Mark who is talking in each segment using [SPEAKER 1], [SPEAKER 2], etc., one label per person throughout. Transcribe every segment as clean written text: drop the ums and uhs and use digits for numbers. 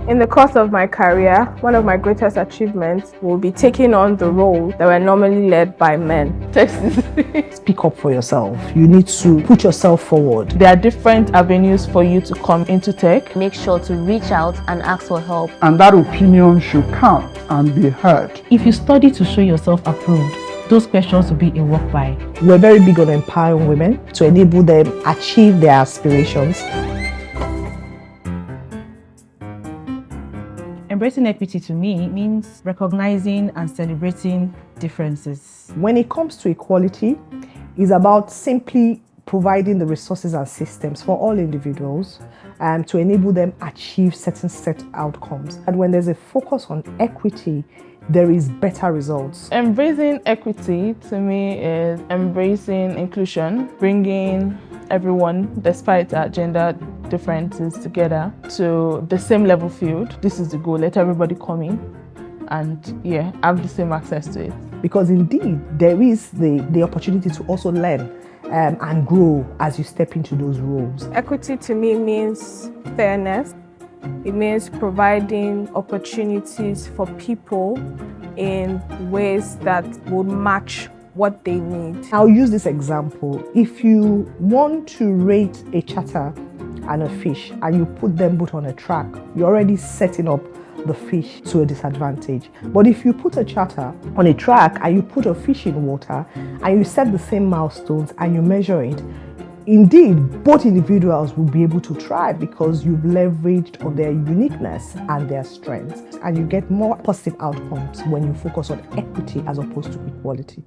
[SPEAKER 1] In the course of my career, one of my greatest achievements will be taking on the role that were normally led by men.
[SPEAKER 2] Speak up for yourself. You need to put yourself forward.
[SPEAKER 3] There are different avenues for you to come into tech.
[SPEAKER 4] Make sure to reach out and ask for help.
[SPEAKER 5] And that opinion should count and be heard.
[SPEAKER 6] If you study to show yourself approved, those questions will be a walk by.
[SPEAKER 2] We're very big on empowering women to enable them achieve their aspirations.
[SPEAKER 6] Embracing equity to me means recognizing and celebrating differences.
[SPEAKER 2] When it comes to equality, it's about simply providing the resources and systems for all individuals to enable them achieve certain set outcomes. And when there's a focus on equity, there is better results.
[SPEAKER 3] Embracing equity to me is embracing inclusion, bringing everyone, despite our gender differences, together to the same level field. This is the goal. Let everybody come in and have the same access to it.
[SPEAKER 2] Because indeed, there is the opportunity to also learn and grow as you step into those roles.
[SPEAKER 1] Equity to me means fairness. It means providing opportunities for people in ways that would match what they need.
[SPEAKER 2] I'll use this example. If you want to rate a charter and a fish and you put them both on a track, you're already setting up the fish to a disadvantage. But if you put a charter on a track and you put a fish in water and you set the same milestones and you measure it, indeed, both individuals will be able to thrive because you've leveraged on their uniqueness and their strengths. And you get more positive outcomes when you focus on equity as opposed to equality.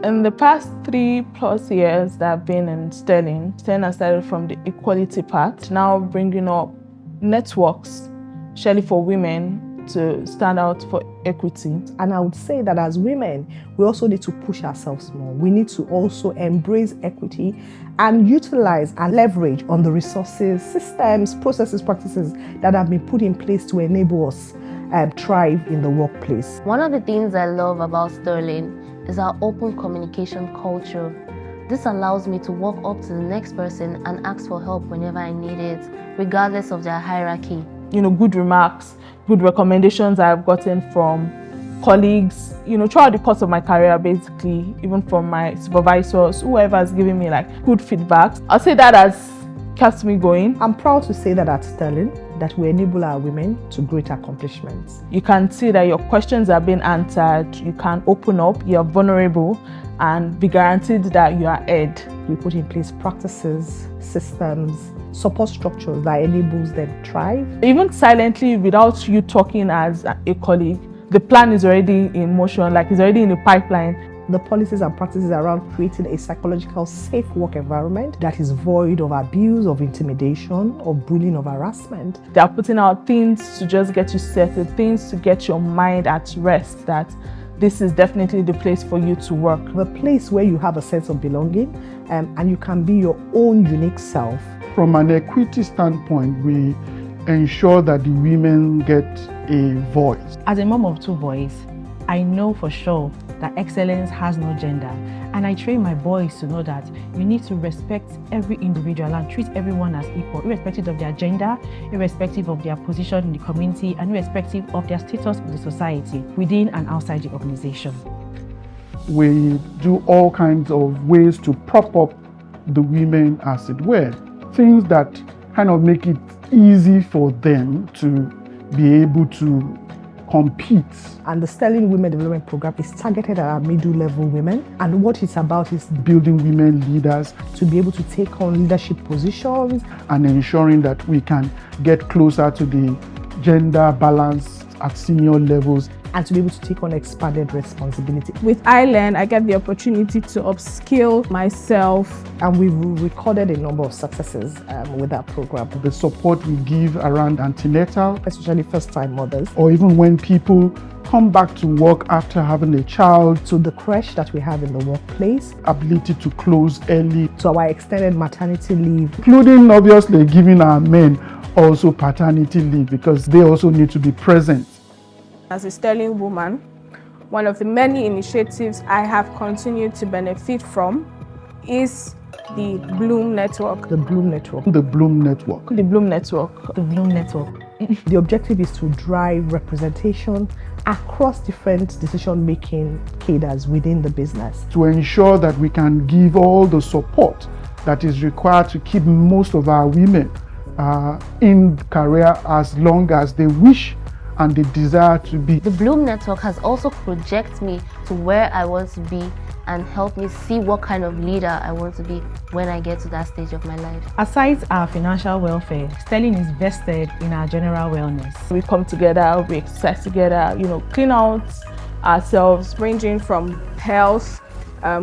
[SPEAKER 3] In the past 3+ years that I've been in Sterling has started from the equality part, now bringing up networks, especially for women, to stand out for equity.
[SPEAKER 2] And I would say that as women, we also need to push ourselves more. We need to also embrace equity and utilize and leverage on the resources, systems, processes, practices that have been put in place to enable us thrive in the workplace.
[SPEAKER 4] One of the things I love about Sterling is our open communication culture. This allows me to walk up to the next person and ask for help whenever I need it, regardless of their hierarchy.
[SPEAKER 3] Good remarks, good recommendations I've gotten from colleagues, throughout the course of my career, basically, even from my supervisors, whoever has given me good feedback. I'll say that has kept me going.
[SPEAKER 2] I'm proud to say that at Sterling, that we enable our women to great accomplishments.
[SPEAKER 3] You can see that your questions are being answered, you can open up, you're vulnerable, and be guaranteed that you are heard.
[SPEAKER 2] We put in place practices, systems, support structures that enables them to thrive.
[SPEAKER 3] Even silently, without you talking as a colleague, the plan is already in motion, it's already in the pipeline.
[SPEAKER 2] The policies and practices around creating a psychological safe work environment that is void of abuse, of intimidation, of bullying, of harassment.
[SPEAKER 3] They are putting out things to just get you settled, things to get your mind at rest, that this is definitely the place for you to work.
[SPEAKER 2] The place where you have a sense of belonging and you can be your own unique self.
[SPEAKER 5] From an equity standpoint, we ensure that the women get a voice.
[SPEAKER 6] As a mom of 2 boys, I know for sure that excellence has no gender. And I train my boys to know that you need to respect every individual and treat everyone as equal, irrespective of their gender, irrespective of their position in the community, and irrespective of their status in the society, within and outside the organization.
[SPEAKER 5] We do all kinds of ways to prop up the women, as it were. Things that kind of make it easy for them to be able to compete.
[SPEAKER 2] And the Sterling Women Development Program is targeted at our middle-level women. And what it's about is
[SPEAKER 5] building women leaders
[SPEAKER 2] to be able to take on leadership positions
[SPEAKER 5] and ensuring that we can get closer to the gender balance at senior levels
[SPEAKER 2] and to be able to take on expanded responsibility.
[SPEAKER 1] With iLearn, I get the opportunity to upskill myself.
[SPEAKER 2] And we've recorded a number of successes with that program.
[SPEAKER 5] The support we give around antenatal,
[SPEAKER 2] especially first-time mothers,
[SPEAKER 5] or even when people come back to work after having a child,
[SPEAKER 2] to the creche that we have in the workplace,
[SPEAKER 5] ability to close early,
[SPEAKER 2] to our extended maternity leave,
[SPEAKER 5] including obviously giving our men also paternity leave because they also need to be present.
[SPEAKER 1] As a Sterling woman, one of the many initiatives I have continued to benefit from is the Bloom Network.
[SPEAKER 2] The Bloom Network.
[SPEAKER 5] The Bloom Network.
[SPEAKER 3] The Bloom Network.
[SPEAKER 6] The Bloom Network.
[SPEAKER 2] The objective is to drive representation across different decision-making cadres within the business.
[SPEAKER 5] To ensure that we can give all the support that is required to keep most of our women in career as long as they wish and they desire to be.
[SPEAKER 4] The Bloom Network has also projected me to where I want to be and helped me see what kind of leader I want to be when I get to that stage of my life.
[SPEAKER 6] Aside our financial welfare, Sterling is vested in our general wellness.
[SPEAKER 3] We come together, we exercise together, clean out ourselves.
[SPEAKER 1] Ranging from health,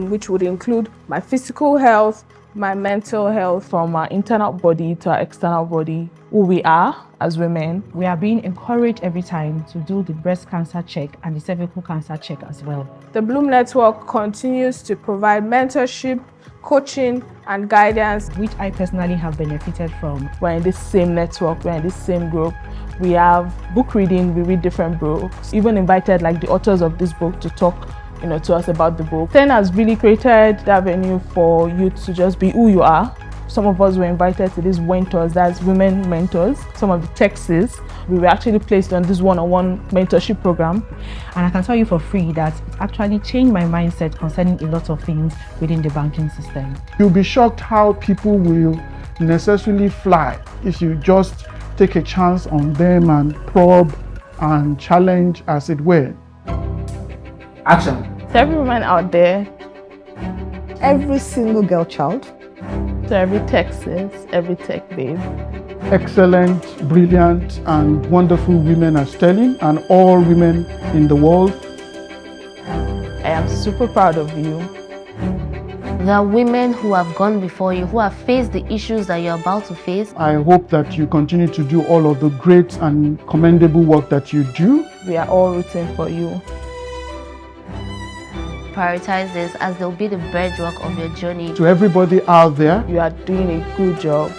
[SPEAKER 1] which would include my physical health, my mental health.
[SPEAKER 3] From our internal body to our external body, who we are as women.
[SPEAKER 6] We are being encouraged every time to do the breast cancer check and the cervical cancer check as well.
[SPEAKER 1] The Bloom Network continues to provide mentorship, coaching, and guidance,
[SPEAKER 6] which I personally have benefited from.
[SPEAKER 3] We're in this same network, we're in this same group. We have book reading, we read different books. Even invited the authors of this book to talk to us about the book. Then has really created the avenue for you to just be who you are. Some of us were invited to these mentors, that's women mentors. Some of the Texas, we were actually placed on this one-on-one mentorship program.
[SPEAKER 6] And I can tell you for free that it actually changed my mindset concerning a lot of things within the banking system.
[SPEAKER 5] You'll be shocked how people will necessarily fly if you just take a chance on them and probe and challenge, as it were.
[SPEAKER 7] Action.
[SPEAKER 3] To every woman out there,
[SPEAKER 2] Every single girl child,
[SPEAKER 3] to every Texas, every tech babe,
[SPEAKER 5] excellent, brilliant, and wonderful women are Sterling, and all women in the world,
[SPEAKER 3] I am super proud of you.
[SPEAKER 4] There are women who have gone before you, who have faced the issues that you're about to face.
[SPEAKER 5] I hope that you continue to do all of the great and commendable work that you do.
[SPEAKER 3] We are all rooting for you.
[SPEAKER 4] Prioritize this as they'll be the bedrock of your journey.
[SPEAKER 5] To everybody out there,
[SPEAKER 3] You are doing a good job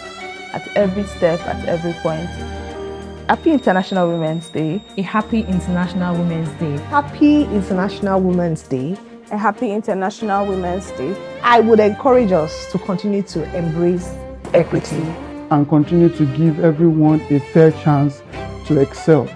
[SPEAKER 3] at every step, at every point. Happy International Women's Day.
[SPEAKER 6] A happy International Women's Day.
[SPEAKER 2] Happy International Women's Day.
[SPEAKER 1] A happy International Women's Day.
[SPEAKER 2] I would encourage us to continue to embrace equity
[SPEAKER 5] and continue to give everyone a fair chance to excel.